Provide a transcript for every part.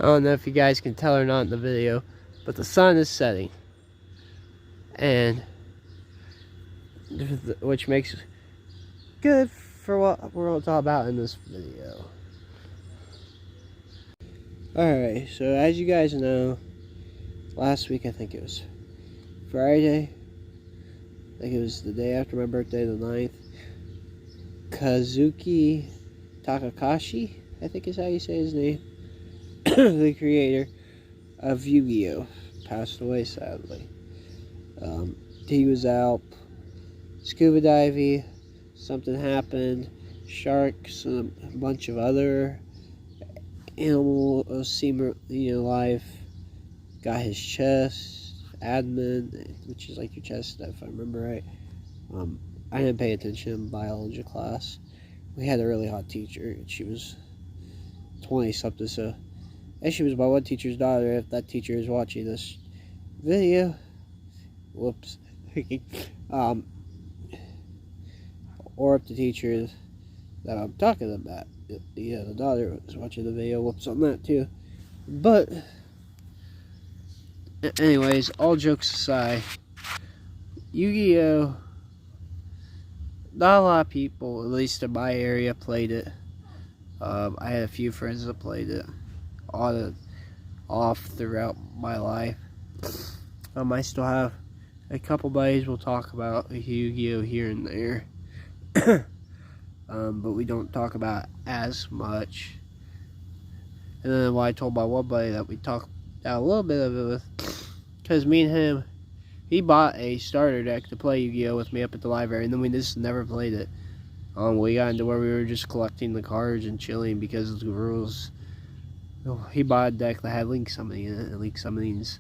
I don't know if you guys can tell or not in the video, but the sun is setting. And which makes good for what we're all about in this video. Alright, so as you guys know, last week, I think it was Friday, I think it was the day after my birthday, the 9th, Kazuki Takahashi, I think is how you say his name, the creator of Yu-Gi-Oh, passed away sadly. He was out scuba diving, something happened, sharks, a bunch of other animal seem life got his chest, admin, which is like your chest, if I remember right. I didn't pay attention in biology class. We had a really hot teacher, and she was 20-something, so, and she was my one teacher's daughter. If that teacher is watching this video, whoops. Or if the teacher that I'm talking about, the daughter was watching the video, whoops on that too. But anyways, all jokes aside, Yu-Gi-Oh, not a lot of people, at least in my area, played it. I had a few friends that played it on and off throughout my life. I still have a couple buddies we'll talk about Yu-Gi-Oh here and there. But we don't talk about it as much. And then why I told my one buddy that we talked out a little bit of it with, because me and him, he bought a starter deck to play Yu-Gi-Oh with me up at the library, and then we just never played it. We got into where we were just collecting the cards and chilling because of the rules. He bought a deck that had link summoning in it, and link summonings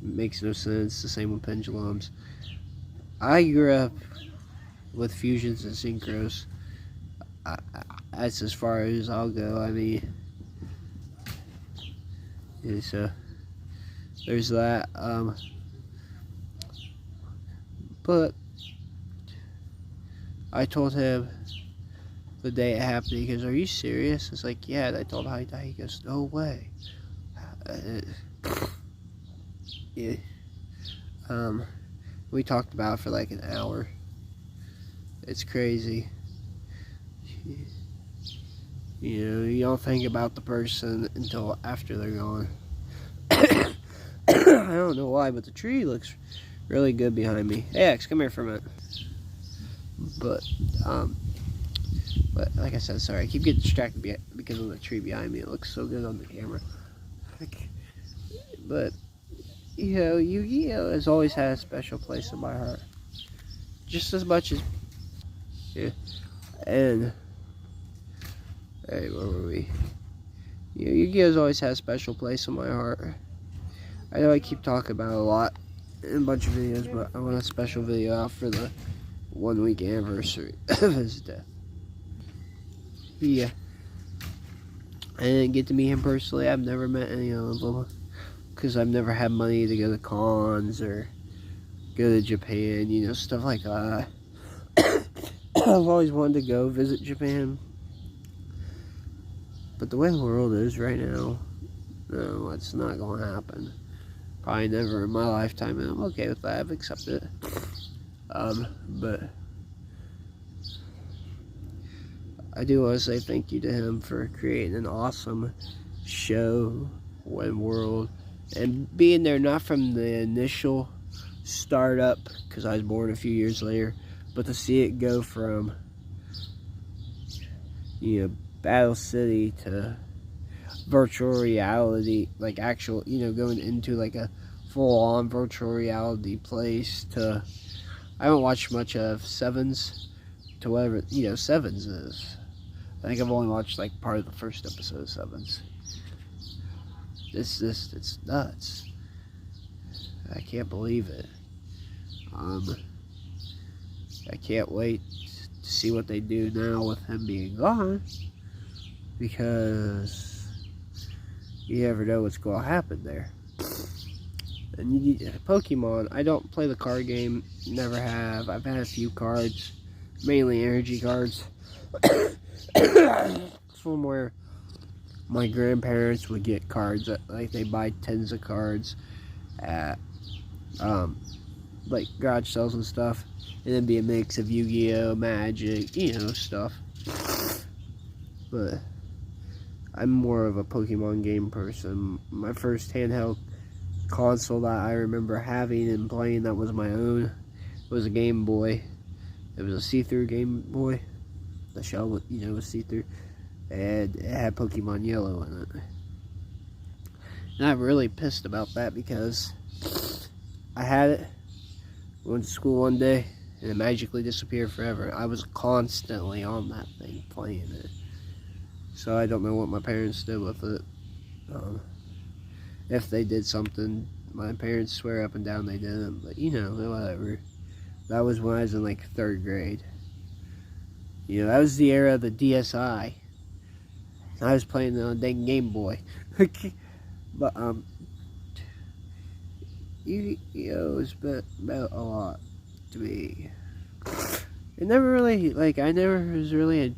makes no sense. The same with pendulums. I grew up with fusions and synchros. That's as far as I'll go. I mean, yeah, so there's that. But I told him the day it happened, he goes, "Are you serious?" It's like, "Yeah." And I told him how he died. He goes, "No way." Yeah. We talked about it for like an hour. It's crazy. You don't think about the person until after they're gone. I don't know why, but the tree looks really good behind me. Hey, X, come here for a minute. But like I said, sorry, I keep getting distracted because of the tree behind me. It looks so good on the camera. But, Yu-Gi-Oh has always had a special place in my heart. Just as much as, yeah. And, hey, where were we? Yu-Gi-Oh's always had a special place in my heart. I know I keep talking about it a lot in a bunch of videos, but I want a special video out for the 1 week anniversary of his death. Yeah. I didn't get to meet him personally. I've never met any of them because I've never had money to go to cons or go to Japan, stuff like that. I've always wanted to go visit Japan. But the way the world is right now, no, it's not going to happen. Probably never in my lifetime, and I'm okay with that. I've accepted it. But I do want to say thank you to him for creating an awesome show and world, and being there not from the initial startup, because I was born a few years later, but to see it go from Battle City to virtual reality, like actual, going into like a full-on virtual reality place, to I haven't watched much of Sevens to whatever Sevens is. I think I've only watched like part of the first episode of Sevens. It's nuts. I can't believe it. I can't wait to see what they do now with him being gone, because you never know what's going to happen there. And Pokemon, I don't play the card game, never have. I've had a few cards, mainly energy cards. From where my grandparents would get cards, like they buy tens of cards at like garage sales and stuff, and it'd be a mix of Yu-Gi-Oh, Magic, you know, stuff. But I'm more of a Pokemon game person. My first handheld console that I remember having and playing that was my own was a Game Boy. It was a see-through Game Boy. The shell, you know, was see-through, and it had Pokemon Yellow in it. And I'm really pissed about that because I had it, went to school one day, and it magically disappeared forever. I was constantly on that thing playing it. So I don't know what my parents did with it. If they did something, my parents swear up and down they didn't, but you know, whatever. That was when I was in like 3rd grade. You know, that was the era of the DSi. I was playing on a dang Game Boy. But Yu-Gi-Oh has been about a lot to me. It never really, like, I never was really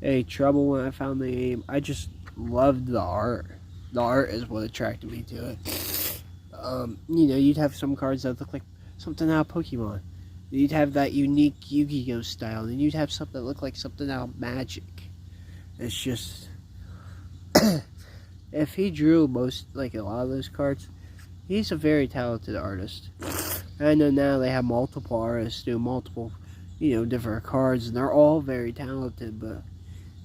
a trouble when I found the game. I just loved the art. The art is what attracted me to it. You know, you'd have some cards that look like something out of Pokemon. You'd have that unique Yu-Gi-Oh style, and you'd have something that looked like something out of Magic. It's just, if he drew like a lot of those cards, he's a very talented artist. And I know now they have multiple artists do multiple, you know, different cards, and they're all very talented, but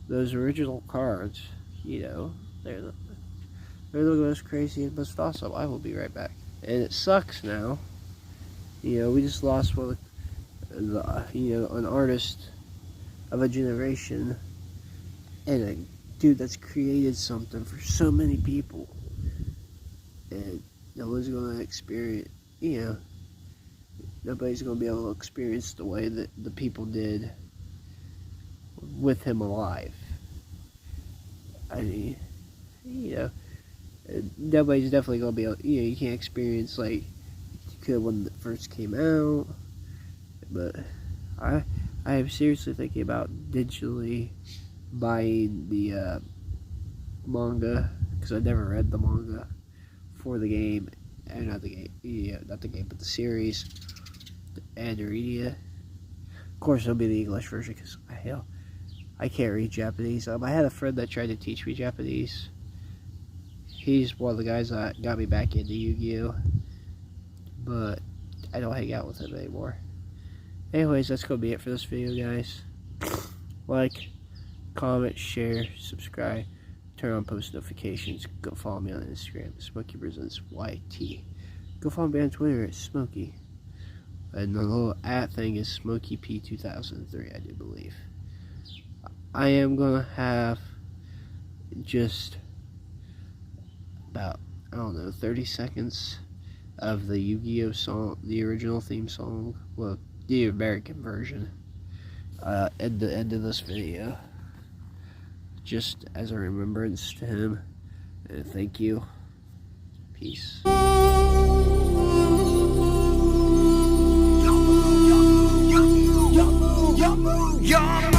those original cards, you know, they're the most crazy and most awesome. I will be right back. And it sucks now. You know, we just lost one of the, you know, an artist of a generation, and a dude that's created something for so many people, and no one's going to experience, you know, nobody's going to be able to experience the way that the people did with him alive. I mean, you know, nobody's definitely going to be able, you know, you can't experience like you could when it first came out, but I am seriously thinking about digitally buying the manga, because I never read the manga for the game, and not the game, yeah, not the game, but the series, and reading it. Of course, it'll be the English version, because I can't read Japanese. I had a friend that tried to teach me Japanese. He's one of the guys that got me back into Yu-Gi-Oh, but I don't hang out with him anymore. Anyways, that's gonna be it for this video, guys. Like, comment, share, subscribe, turn on post notifications. Go follow me on Instagram, Smokey Presents YT. Go follow me on Twitter at Smokey. And the little @ thing is SmokeyP2003, I do believe. I am gonna have just about, I don't know, 30 seconds of the Yu-Gi-Oh song, the original theme song, well, the American version, at the end of this video, just as a remembrance to him, and thank you. Peace. Your